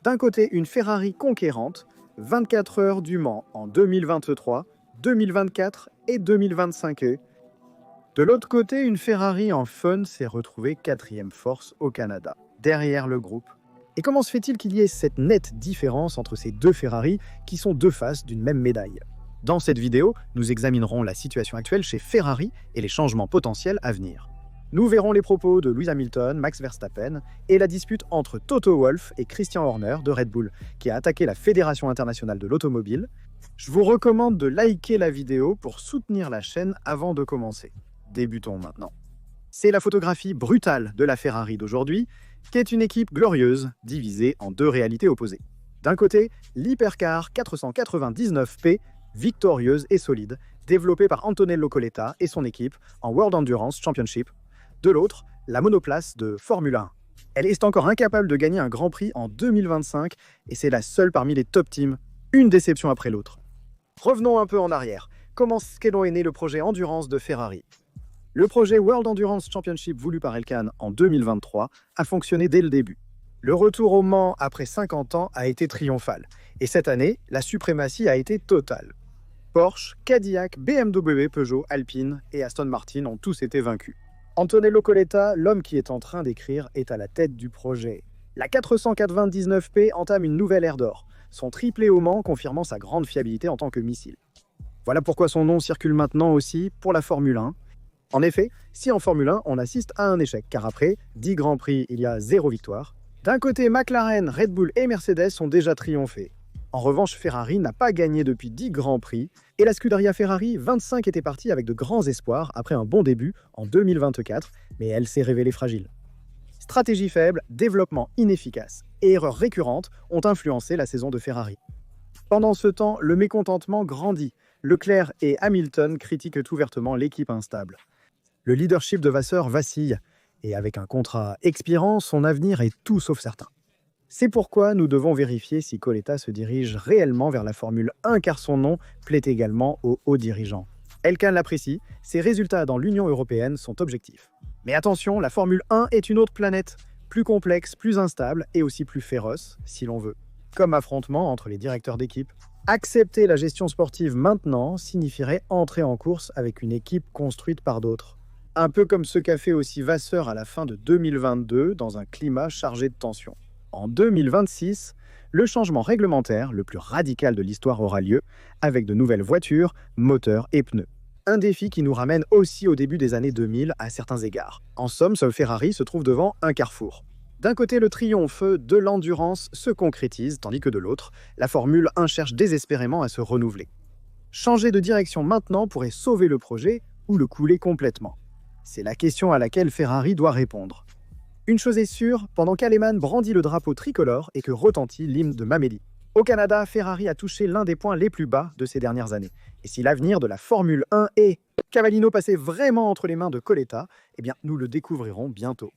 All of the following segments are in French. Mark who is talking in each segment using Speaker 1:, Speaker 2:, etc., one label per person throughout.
Speaker 1: D'un côté, une Ferrari conquérante, 24 heures du Mans en 2023, 2024 et 2025. De l'autre côté, une Ferrari en fun s'est retrouvée quatrième force au Canada, derrière le groupe. Et comment se fait-il qu'il y ait cette nette différence entre ces deux Ferrari qui sont deux faces d'une même médaille? Dans cette vidéo, nous examinerons la situation actuelle chez Ferrari et les changements potentiels à venir. Nous verrons les propos de Lewis Hamilton, Max Verstappen et la dispute entre Toto Wolff et Christian Horner de Red Bull, qui a attaqué la Fédération internationale de l'automobile. Je vous recommande de liker la vidéo pour soutenir la chaîne avant de commencer. Débutons maintenant. C'est la photographie brutale de la Ferrari d'aujourd'hui, qui est une équipe glorieuse, divisée en deux réalités opposées. D'un côté, l'Hypercar 499P, victorieuse et solide, développée par Antonello Coletta et son équipe en World Endurance Championship. De l'autre, la monoplace de Formule 1. Elle est encore incapable de gagner un Grand Prix en 2025 et c'est la seule parmi les top teams, une déception après l'autre. Revenons un peu en arrière. Comment est né le projet Endurance de Ferrari? Le projet World Endurance Championship voulu par Elkann en 2023 a fonctionné dès le début. Le retour au Mans après 50 ans a été triomphal. Et cette année, la suprématie a été totale. Porsche, Cadillac, BMW, Peugeot, Alpine et Aston Martin ont tous été vaincus. Antonello Coletta, l'homme qui est en train d'écrire, est à la tête du projet. La 499P entame une nouvelle ère d'or, son triplé au Mans confirmant sa grande fiabilité en tant que missile. Voilà pourquoi son nom circule maintenant aussi pour la Formule 1. En effet, si en Formule 1, on assiste à un échec, car après 10 Grands Prix, il y a 0 victoire. D'un côté, McLaren, Red Bull et Mercedes ont déjà triomphé. En revanche, Ferrari n'a pas gagné depuis 10 Grands Prix, et la Scuderia Ferrari 25 était partie avec de grands espoirs après un bon début en 2024, mais elle s'est révélée fragile. Stratégie faible, développement inefficace et erreurs récurrentes ont influencé la saison de Ferrari. Pendant ce temps, le mécontentement grandit. Leclerc et Hamilton critiquent ouvertement l'équipe instable. Le leadership de Vasseur vacille, et avec un contrat expirant, son avenir est tout sauf certain. C'est pourquoi nous devons vérifier si Coletta se dirige réellement vers la Formule 1, car son nom plaît également aux hauts dirigeants. Elkann l'apprécie, ses résultats dans l'Union européenne sont objectifs. Mais attention, la Formule 1 est une autre planète, plus complexe, plus instable et aussi plus féroce, si l'on veut. Comme affrontement entre les directeurs d'équipe. Accepter la gestion sportive maintenant signifierait entrer en course avec une équipe construite par d'autres. Un peu comme ce qu'a fait aussi Vasseur à la fin de 2022 dans un climat chargé de tension. En 2026, le changement réglementaire le plus radical de l'histoire aura lieu, avec de nouvelles voitures, moteurs et pneus. Un défi qui nous ramène aussi au début des années 2000 à certains égards. En somme, ce Ferrari se trouve devant un carrefour. D'un côté, le triomphe de l'endurance se concrétise, tandis que de l'autre, la Formule 1 cherche désespérément à se renouveler. Changer de direction maintenant pourrait sauver le projet ou le couler complètement. C'est la question à laquelle Ferrari doit répondre. Une chose est sûre, pendant qu'Alemann brandit le drapeau tricolore et que retentit l'hymne de Mameli. Au Canada, Ferrari a touché l'un des points les plus bas de ces dernières années. Et si l'avenir de la Formule 1 est Cavallino passé vraiment entre les mains de Coletta, eh bien nous le découvrirons bientôt.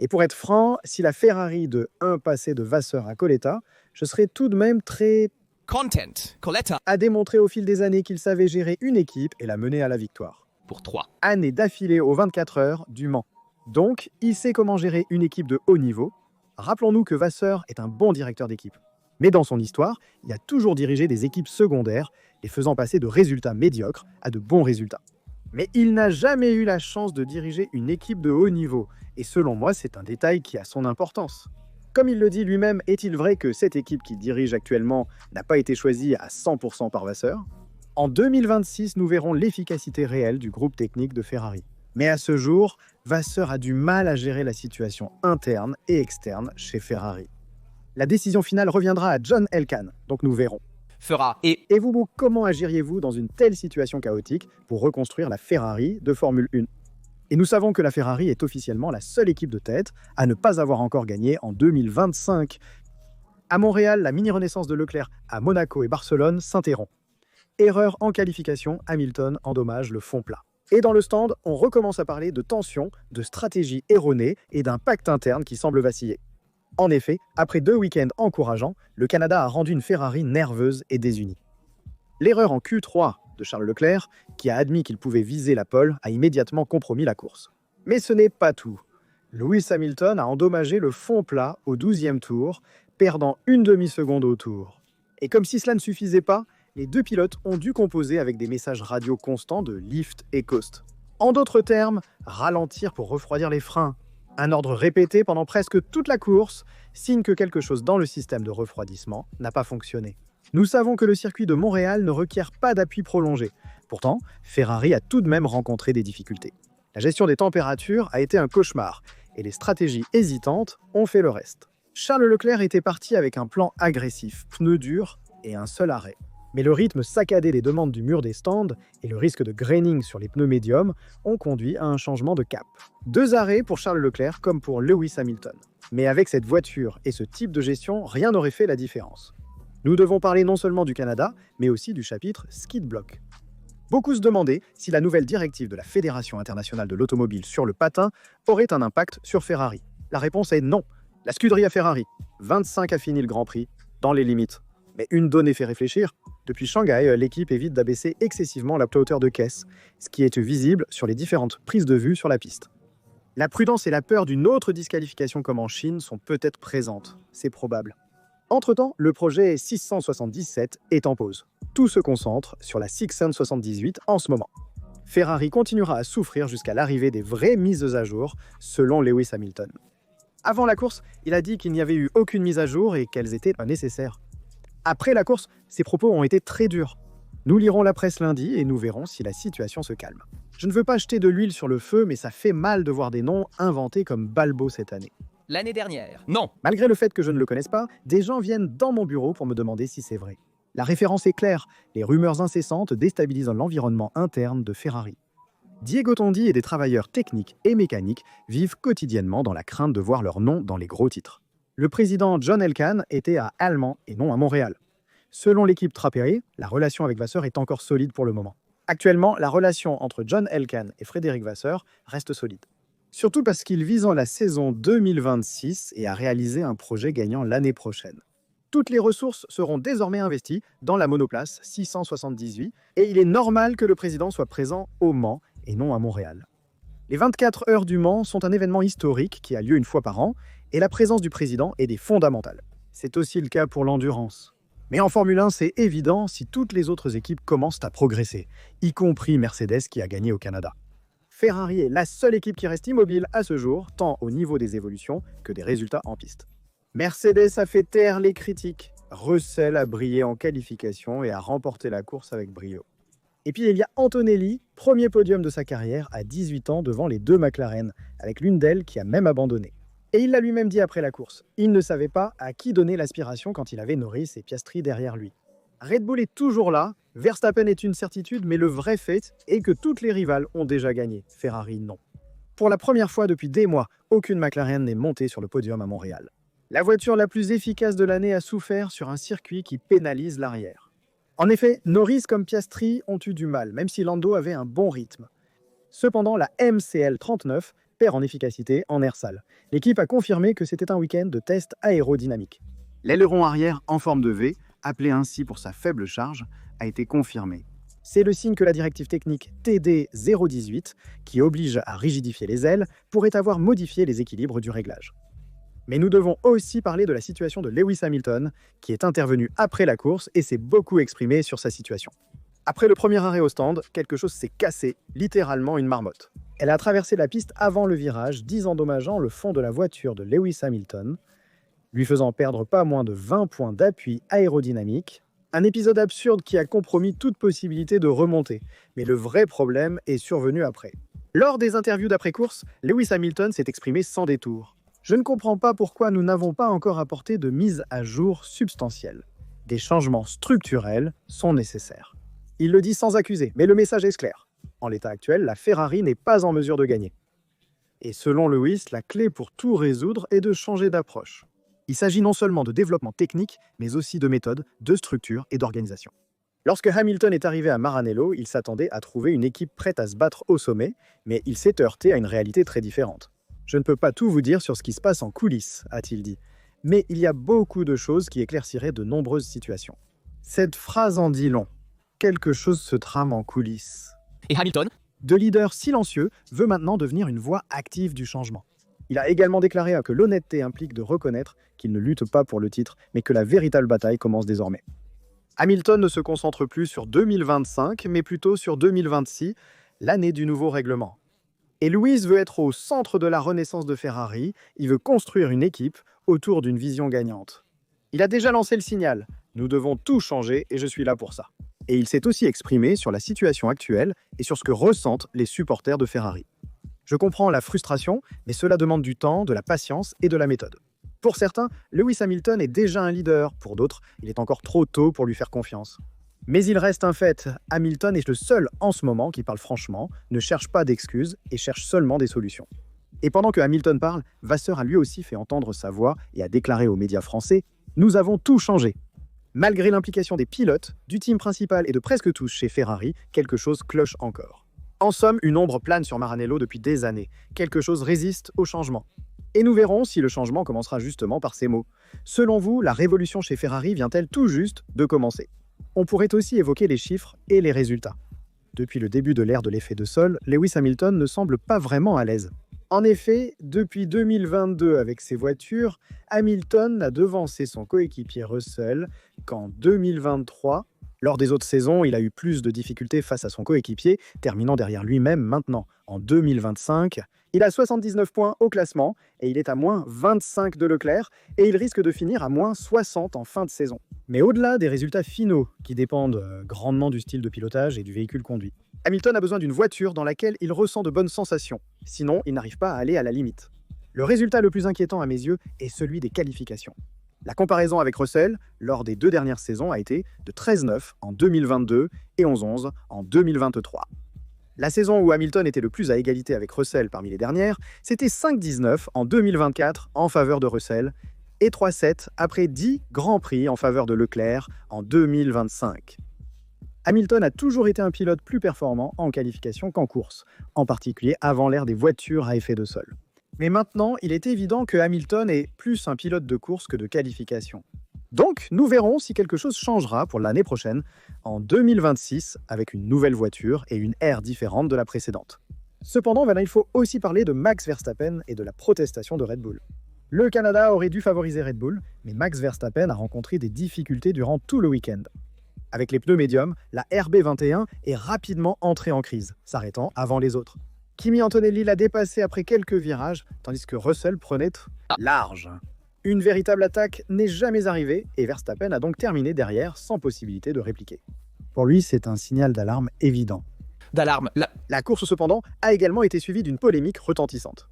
Speaker 1: Et pour être franc, si la Ferrari de 1 passait de Vasseur à Coletta, je serais tout de même très
Speaker 2: Content. Coletta.
Speaker 1: à démontrer au fil des années qu'il savait gérer une équipe et la mener à la victoire.
Speaker 2: Pour 3.
Speaker 1: Année d'affilée aux 24 heures du Mans. Donc, il sait comment gérer une équipe de haut niveau. Rappelons-nous que Vasseur est un bon directeur d'équipe. Mais dans son histoire, il a toujours dirigé des équipes secondaires, les faisant passer de résultats médiocres à de bons résultats. Mais il n'a jamais eu la chance de diriger une équipe de haut niveau, et selon moi, c'est un détail qui a son importance. Comme il le dit lui-même, est-il vrai que cette équipe qu'il dirige actuellement n'a pas été choisie à 100% par Vasseur? En 2026, nous verrons l'efficacité réelle du groupe technique de Ferrari. Mais à ce jour, Vasseur a du mal à gérer la situation interne et externe chez Ferrari. La décision finale reviendra à John Elkann, donc nous verrons.
Speaker 2: Fera
Speaker 1: Et vous, comment agiriez-vous dans une telle situation chaotique pour reconstruire la Ferrari de Formule 1? Et nous savons que la Ferrari est officiellement la seule équipe de tête à ne pas avoir encore gagné en 2025. À Montréal, la mini-renaissance de Leclerc à Monaco et Barcelone s'interrompt. Erreur en qualification, Hamilton endommage le fond plat. Et dans le stand, on recommence à parler de tension, de stratégie erronée et d'un pacte interne qui semble vaciller. En effet, après 2 week-ends encourageants, le Canada a rendu une Ferrari nerveuse et désunie. L'erreur en Q3 de Charles Leclerc, qui a admis qu'il pouvait viser la pole, a immédiatement compromis la course. Mais ce n'est pas tout. Lewis Hamilton a endommagé le fond plat au 12e tour, perdant une demi-seconde au tour. Et comme si cela ne suffisait pas, les deux pilotes ont dû composer avec des messages radio constants de lift et coast. En d'autres termes, ralentir pour refroidir les freins. Un ordre répété pendant presque toute la course, signe que quelque chose dans le système de refroidissement n'a pas fonctionné. Nous savons que le circuit de Montréal ne requiert pas d'appui prolongé. Pourtant, Ferrari a tout de même rencontré des difficultés. La gestion des températures a été un cauchemar, et les stratégies hésitantes ont fait le reste. Charles Leclerc était parti avec un plan agressif, pneus durs et un seul arrêt. Mais le rythme saccadé des demandes du mur des stands et le risque de graining sur les pneus médiums ont conduit à un changement de cap. 2 arrêts pour Charles Leclerc comme pour Lewis Hamilton. Mais avec cette voiture et ce type de gestion, rien n'aurait fait la différence. Nous devons parler non seulement du Canada, mais aussi du chapitre Skid Block. Beaucoup se demandaient si la nouvelle directive de la Fédération internationale de l'automobile sur le patin aurait un impact sur Ferrari. La réponse est non. La scuderie à Ferrari, 25 a fini le Grand Prix, dans les limites. Mais une donnée fait réfléchir. Depuis Shanghai, l'équipe évite d'abaisser excessivement la hauteur de caisse, ce qui est visible sur les différentes prises de vue sur la piste. La prudence et la peur d'une autre disqualification comme en Chine sont peut-être présentes, c'est probable. Entre-temps, le projet 677 est en pause. Tout se concentre sur la 678 en ce moment. Ferrari continuera à souffrir jusqu'à l'arrivée des vraies mises à jour, selon Lewis Hamilton. Avant la course, il a dit qu'il n'y avait eu aucune mise à jour et qu'elles étaient pas nécessaires. Après la course, ses propos ont été très durs. Nous lirons la presse lundi et nous verrons si la situation se calme. Je ne veux pas jeter de l'huile sur le feu, mais ça fait mal de voir des noms inventés comme Balbo cette année.
Speaker 2: L'année dernière. Non.
Speaker 1: Malgré le fait que je ne le connaisse pas, des gens viennent dans mon bureau pour me demander si c'est vrai. La référence est claire, les rumeurs incessantes déstabilisent l'environnement interne de Ferrari. Diego Tondi et des travailleurs techniques et mécaniques vivent quotidiennement dans la crainte de voir leur nom dans les gros titres. Le président John Elkann était à Allemand et non à Montréal. Selon l'équipe Trapéry, la relation avec Vasseur est encore solide pour le moment. Actuellement, la relation entre John Elkann et Frédéric Vasseur reste solide. Surtout parce qu'il vise en la saison 2026 et a réalisé un projet gagnant l'année prochaine. Toutes les ressources seront désormais investies dans la monoplace 678 et il est normal que le président soit présent au Mans et non à Montréal. Les 24 heures du Mans sont un événement historique qui a lieu une fois par an et la présence du président est des fondamentales. C'est aussi le cas pour l'endurance. Mais en Formule 1, c'est évident si toutes les autres équipes commencent à progresser, y compris Mercedes qui a gagné au Canada. Ferrari est la seule équipe qui reste immobile à ce jour, tant au niveau des évolutions que des résultats en piste. Mercedes a fait taire les critiques. Russell a brillé en qualification et a remporté la course avec brio. Et puis il y a Antonelli, premier podium de sa carrière à 18 ans devant les 2 McLaren, avec l'une d'elles qui a même abandonné. Et il l'a lui-même dit après la course, il ne savait pas à qui donner l'aspiration quand il avait Norris et Piastri derrière lui. Red Bull est toujours là, Verstappen est une certitude, mais le vrai fait est que toutes les rivales ont déjà gagné, Ferrari non. Pour la première fois depuis des mois, aucune McLaren n'est montée sur le podium à Montréal. La voiture la plus efficace de l'année a souffert sur un circuit qui pénalise l'arrière. En effet, Norris comme Piastri ont eu du mal, même si Lando avait un bon rythme. Cependant, la MCL 39 perd en efficacité en air sale. L'équipe a confirmé que c'était un week-end de test aérodynamique. L'aileron arrière en forme de V, appelé ainsi pour sa faible charge, a été confirmé. C'est le signe que la directive technique TD 018, qui oblige à rigidifier les ailes, pourrait avoir modifié les équilibres du réglage. Mais nous devons aussi parler de la situation de Lewis Hamilton, qui est intervenu après la course et s'est beaucoup exprimé sur sa situation. Après le premier arrêt au stand, quelque chose s'est cassé, littéralement une marmotte. Elle a traversé la piste avant le virage, endommageant le fond de la voiture de Lewis Hamilton, lui faisant perdre pas moins de 20 points d'appui aérodynamique. Un épisode absurde qui a compromis toute possibilité de remonter. Mais le vrai problème est survenu après. Lors des interviews d'après-course, Lewis Hamilton s'est exprimé sans détour. Je ne comprends pas pourquoi nous n'avons pas encore apporté de mise à jour substantielle. Des changements structurels sont nécessaires. Il le dit sans accuser, mais le message est clair. En l'état actuel, la Ferrari n'est pas en mesure de gagner. Et selon Lewis, la clé pour tout résoudre est de changer d'approche. Il s'agit non seulement de développement technique, mais aussi de méthode, de structure et d'organisation. Lorsque Hamilton est arrivé à Maranello, il s'attendait à trouver une équipe prête à se battre au sommet, mais il s'est heurté à une réalité très différente. Je ne peux pas tout vous dire sur ce qui se passe en coulisses, a-t-il dit. Mais il y a beaucoup de choses qui éclairciraient de nombreuses situations. Cette phrase en dit long. Quelque chose se trame en coulisses.
Speaker 2: Et Hamilton?
Speaker 1: De leader silencieux veut maintenant devenir une voix active du changement. Il a également déclaré que l'honnêteté implique de reconnaître qu'il ne lutte pas pour le titre, mais que la véritable bataille commence désormais. Hamilton ne se concentre plus sur 2025, mais plutôt sur 2026, l'année du nouveau règlement. Et Lewis veut être au centre de la renaissance de Ferrari, il veut construire une équipe autour d'une vision gagnante. Il a déjà lancé le signal, nous devons tout changer et je suis là pour ça. Et il s'est aussi exprimé sur la situation actuelle et sur ce que ressentent les supporters de Ferrari. Je comprends la frustration, mais cela demande du temps, de la patience et de la méthode. Pour certains, Lewis Hamilton est déjà un leader, pour d'autres, il est encore trop tôt pour lui faire confiance. Mais il reste un fait, Hamilton est le seul en ce moment qui parle franchement, ne cherche pas d'excuses et cherche seulement des solutions. Et pendant que Hamilton parle, Vasseur a lui aussi fait entendre sa voix et a déclaré aux médias français « Nous avons tout changé ». Malgré l'implication des pilotes, du team principal et de presque tous chez Ferrari, quelque chose cloche encore. En somme, une ombre plane sur Maranello depuis des années. Quelque chose résiste au changement. Et nous verrons si le changement commencera justement par ces mots. Selon vous, la révolution chez Ferrari vient-elle tout juste de commencer? On pourrait aussi évoquer les chiffres et les résultats. Depuis le début de l'ère de l'effet de sol, Lewis Hamilton ne semble pas vraiment à l'aise. En effet, depuis 2022 avec ses voitures, Hamilton n'a devancé son coéquipier Russell qu'en 2023. Lors des autres saisons, il a eu plus de difficultés face à son coéquipier, terminant derrière lui-même maintenant. En 2025, il a 79 points au classement et il est à moins 25 de Leclerc et il risque de finir à moins 60 en fin de saison. Mais au-delà des résultats finaux, qui dépendent grandement du style de pilotage et du véhicule conduit, Hamilton a besoin d'une voiture dans laquelle il ressent de bonnes sensations, sinon il n'arrive pas à aller à la limite. Le résultat le plus inquiétant à mes yeux est celui des qualifications. La comparaison avec Russell, lors des 2 dernières saisons, a été de 13-9 en 2022 et 11-11 en 2023. La saison où Hamilton était le plus à égalité avec Russell parmi les dernières, c'était 5-19 en 2024 en faveur de Russell et 3-7 après 10 Grands Prix en faveur de Leclerc en 2025. Hamilton a toujours été un pilote plus performant en qualification qu'en course, en particulier avant l'ère des voitures à effet de sol. Mais maintenant, il est évident que Hamilton est plus un pilote de course que de qualification. Donc, nous verrons si quelque chose changera pour l'année prochaine, en 2026, avec une nouvelle voiture et une ère différente de la précédente. Cependant, il faut aussi parler de Max Verstappen et de la protestation de Red Bull. Le Canada aurait dû favoriser Red Bull, mais Max Verstappen a rencontré des difficultés durant tout le week-end. Avec les pneus médiums, la RB21 est rapidement entrée en crise, s'arrêtant avant les autres. Kimi Antonelli l'a dépassé après quelques virages, tandis que Russell prenait large. Une véritable attaque n'est jamais arrivée et Verstappen a donc terminé derrière sans possibilité de répliquer. Pour lui, c'est un signal d'alarme évident. La course, cependant, a également été suivie d'une polémique retentissante.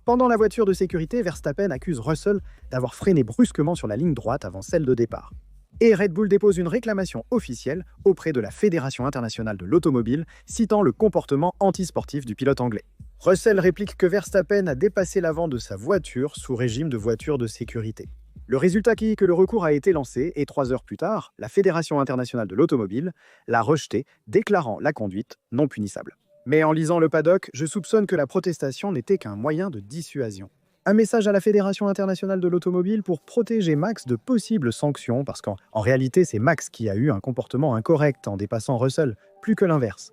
Speaker 1: Pendant la voiture de sécurité, Verstappen accuse Russell d'avoir freiné brusquement sur la ligne droite avant celle de départ. Et Red Bull dépose une réclamation officielle auprès de la Fédération internationale de l'automobile, citant le comportement antisportif du pilote anglais. Russell réplique que Verstappen a dépassé l'avant de sa voiture sous régime de voiture de sécurité. Le résultat qui est que le recours a été lancé et 3 heures plus tard, la Fédération internationale de l'automobile l'a rejeté, déclarant la conduite non punissable. Mais en lisant le paddock, je soupçonne que la protestation n'était qu'un moyen de dissuasion. Un message à la Fédération internationale de l'automobile pour protéger Max de possibles sanctions, parce qu'en réalité, c'est Max qui a eu un comportement incorrect en dépassant Russell, plus que l'inverse.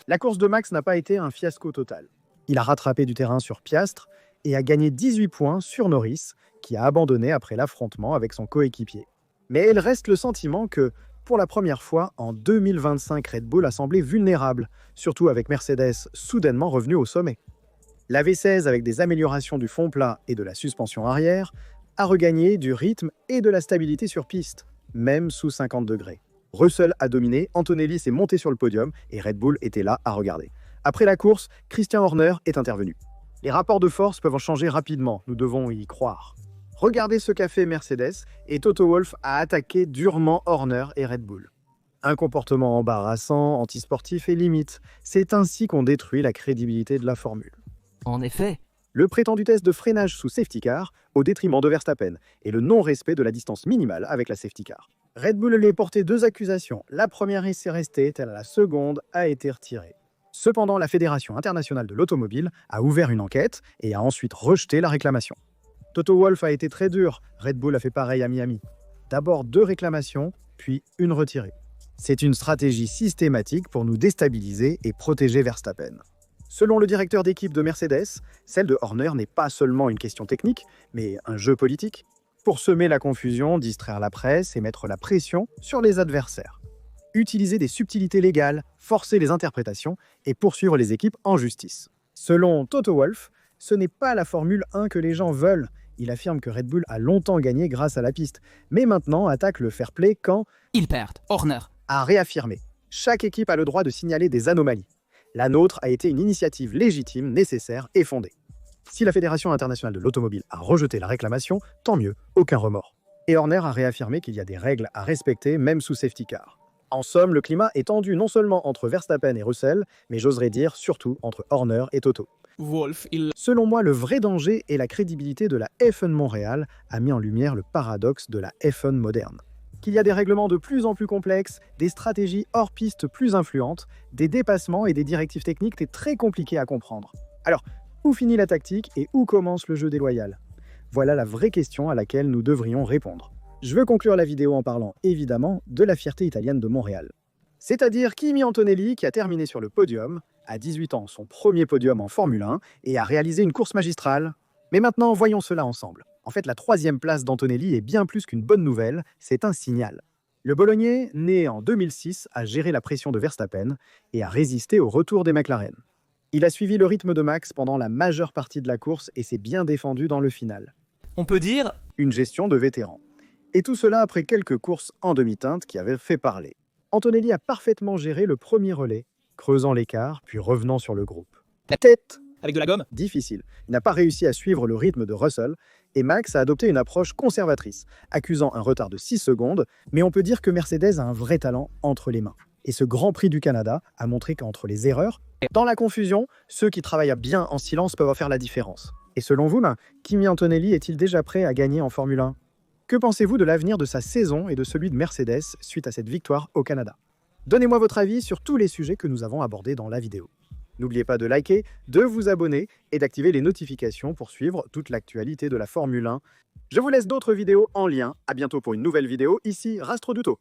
Speaker 1: La course de Max n'a pas été un fiasco total. Il a rattrapé du terrain sur Piastre et a gagné 18 points sur Norris, qui a abandonné après l'affrontement avec son coéquipier. Mais il reste le sentiment que, pour la première fois, en 2025, Red Bull a semblé vulnérable, surtout avec Mercedes soudainement revenu au sommet. La V16, avec des améliorations du fond plat et de la suspension arrière, a regagné du rythme et de la stabilité sur piste, même sous 50 degrés. Russell a dominé, Antonelli s'est monté sur le podium et Red Bull était là à regarder. Après la course, Christian Horner est intervenu. Les rapports de force peuvent changer rapidement, nous devons y croire. Regardez ce qu'a fait Mercedes et Toto Wolff a attaqué durement Horner et Red Bull. Un comportement embarrassant, antisportif et limite. C'est ainsi qu'on détruit la crédibilité de la formule.
Speaker 2: En effet.
Speaker 1: Le prétendu test de freinage sous safety car au détriment de Verstappen et le non-respect de la distance minimale avec la safety car. Red Bull lui a porté 2 accusations. La première est restée, telle la seconde a été retirée. Cependant, la Fédération internationale de l'automobile a ouvert une enquête et a ensuite rejeté la réclamation. Toto Wolff a été très dur, Red Bull a fait pareil à Miami. D'abord 2 réclamations, puis une retirée. C'est une stratégie systématique pour nous déstabiliser et protéger Verstappen. Selon le directeur d'équipe de Mercedes, celle de Horner n'est pas seulement une question technique, mais un jeu politique, pour semer la confusion, distraire la presse et mettre la pression sur les adversaires. Utiliser des subtilités légales, forcer les interprétations et poursuivre les équipes en justice. Selon Toto Wolff, ce n'est pas la Formule 1 que les gens veulent. Il affirme que Red Bull a longtemps gagné grâce à la piste, mais maintenant attaque le fair play quand
Speaker 2: Ils perdent. Horner.
Speaker 1: a réaffirmé. Chaque équipe a le droit de signaler des anomalies. La nôtre a été une initiative légitime, nécessaire et fondée. Si la Fédération internationale de l'automobile a rejeté la réclamation, tant mieux, aucun remords. Et Horner a réaffirmé qu'il y a des règles à respecter, même sous safety car. En somme, le climat est tendu non seulement entre Verstappen et Russell, mais j'oserais dire surtout entre Horner et Toto.
Speaker 2: Wolf, il...
Speaker 1: Selon moi, le vrai danger et la crédibilité de la F1 Montréal a mis en lumière le paradoxe de la F1 moderne. Qu'il y a des règlements de plus en plus complexes, des stratégies hors piste plus influentes, des dépassements et des directives techniques très compliquées à comprendre. Alors, où finit la tactique et où commence le jeu déloyal? Voilà la vraie question à laquelle nous devrions répondre. Je veux conclure la vidéo en parlant évidemment de la fierté italienne de Montréal. C'est-à-dire Kimi Antonelli qui a terminé sur le podium, à 18 ans son premier podium en Formule 1 et a réalisé une course magistrale. Mais maintenant, voyons cela ensemble. En fait, la 3e place d'Antonelli est bien plus qu'une bonne nouvelle, c'est un signal. Le Bolognais, né en 2006, a géré la pression de Verstappen et a résisté au retour des McLaren. Il a suivi le rythme de Max pendant la majeure partie de la course et s'est bien défendu dans le final.
Speaker 2: On peut dire...
Speaker 1: Une gestion de vétéran. Et tout cela après quelques courses en demi-teinte qui avaient fait parler. Antonelli a parfaitement géré le premier relais, creusant l'écart puis revenant sur le groupe.
Speaker 2: La
Speaker 1: Tête
Speaker 2: avec de la gomme.
Speaker 1: difficile. Il n'a pas réussi à suivre le rythme de Russell et Max a adopté une approche conservatrice, accusant un retard de 6 secondes, mais on peut dire que Mercedes a un vrai talent entre les mains. Et ce Grand Prix du Canada a montré qu'entre les erreurs, dans la confusion, ceux qui travaillent bien en silence peuvent faire la différence. Et selon vous, Kimi Antonelli est-il déjà prêt à gagner en Formule 1? Que pensez-vous de l'avenir de sa saison et de celui de Mercedes suite à cette victoire au Canada? Donnez-moi votre avis sur tous les sujets que nous avons abordés dans la vidéo. N'oubliez pas de liker, de vous abonner et d'activer les notifications pour suivre toute l'actualité de la Formule 1. Je vous laisse d'autres vidéos en lien. À bientôt pour une nouvelle vidéo. Ici Rastro Duto.